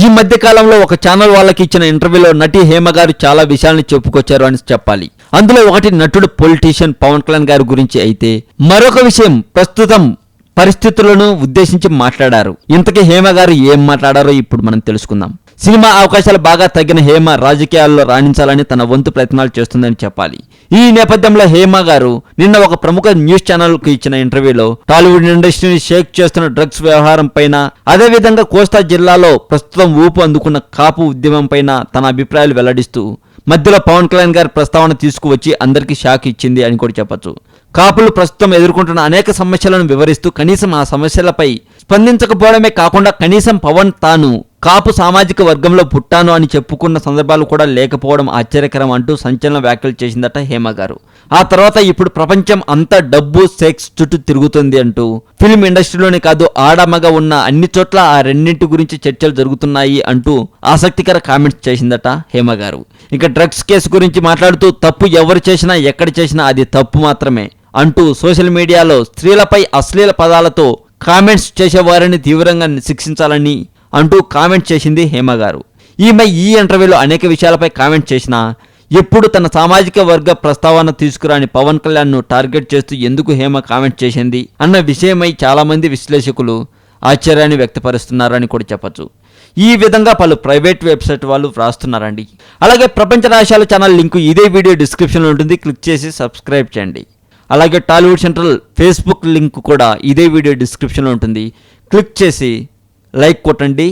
ఈ మధ్య కాలంలో ఒక ఛానల్ వాళ్ళకి ఇచ్చిన ఇంటర్వ్యూలో నటి హేమ గారు చాలా విషయాలను చెప్పుకొచ్చారు అని చెప్పాలి. అందులో ఒకటి నటుడు పొలిటీషియన్ పవన్ కళ్యాణ్ గారి గురించి అయితే, మరొక విషయం ప్రస్తుతం పరిస్థితులను ఉద్దేశించి మాట్లాడారు. ఇంతకీ హేమ గారు ఏం మాట్లాడారో ఇప్పుడు మనం తెలుసుకుందాం. సినిమా అవకాశాలు బాగా తగ్గిన హేమ రాజకీయాల్లో రాణించాలని తన వంతు ప్రయత్నాలు చేస్తుందని చెప్పాలి. ఈ నేపథ్యంలో హేమ గారు నిన్న ఒక ప్రముఖ న్యూస్ ఛానల్ కు ఇచ్చిన ఇంటర్వ్యూలో టాలీవుడ్ ఇండస్ట్రీని షేక్ చేస్తున్న డ్రగ్స్ వ్యవహారం పైన, అదేవిధంగా కోస్తా జిల్లాలో ప్రస్తుతం ఊపు అందుకున్న కాపు ఉద్యమం పైన తన అభిప్రాయాలు వెల్లడిస్తూ మధ్యలో పవన్ కళ్యాణ్ గారి ప్రస్తావన తీసుకువచ్చి అందరికీ షాక్ ఇచ్చింది అని కూడా చెప్పొచ్చు. కాపులు ప్రస్తుతం ఎదుర్కొంటున్న అనేక సమస్యలను వివరిస్తూ కనీసం ఆ సమస్యలపై స్పందించకపోవడమే కాకుండా కనీసం పవన్ తాను కాపు సామాజిక వర్గంలో పుట్టాను అని చెప్పుకున్న సందర్భాలు కూడా లేకపోవడం ఆశ్చర్యకరం అంటూ సంచలన వ్యాఖ్యలు చేసిందట హేమ గారు. ఆ తర్వాత ఇప్పుడు ప్రపంచం అంతా డబ్బు సెక్స్ చుట్టూ తిరుగుతుంది అంటూ ఫిల్మ్ ఇండస్ట్రీలోనే కాదు ఆడమగ ఉన్న అన్ని చోట్ల ఆ రెండింటి గురించి చర్చలు జరుగుతున్నాయి అంటూ ఆసక్తికర కామెంట్స్ చేసిందట హేమ గారు. ఇక డ్రగ్స్ కేసు గురించి మాట్లాడుతూ తప్పు ఎవరు చేసినా ఎక్కడ చేసినా అది తప్పు మాత్రమే అంటూ సోషల్ మీడియాలో స్త్రీలపై అశ్లీల పదాలతో కామెంట్స్ చేసేవారిని తీవ్రంగా శిక్షించాలని అంటూ కామెంట్ చేసింది హేమ గారు. ఈమె ఈ ఇంటర్వ్యూలో అనేక విషయాలపై కామెంట్ చేసినా ఎప్పుడు తన సామాజిక వర్గ ప్రస్తావన తీసుకురాని పవన్ కళ్యాణ్ను టార్గెట్ చేస్తూ ఎందుకు హేమ కామెంట్ చేసింది అన్న విషయమై చాలామంది విశ్లేషకులు ఆశ్చర్యాన్ని వ్యక్తపరుస్తున్నారని కూడా చెప్పొచ్చు. ఈ విధంగా పలు ప్రైవేట్ వెబ్సైట్ వాళ్ళు వ్రాస్తున్నారండి. అలాగే ప్రపంచ రహస్యాల ఛానల్ లింకు ఇదే వీడియో డిస్క్రిప్షన్లో ఉంటుంది, క్లిక్ చేసి సబ్స్క్రైబ్ చేయండి. అలాగే టాలీవుడ్ సెంట్రల్ ఫేస్బుక్ లింక్ కూడా ఇదే వీడియో డిస్క్రిప్షన్లో ఉంటుంది, క్లిక్ చేసి లైక్ కొట్టండి.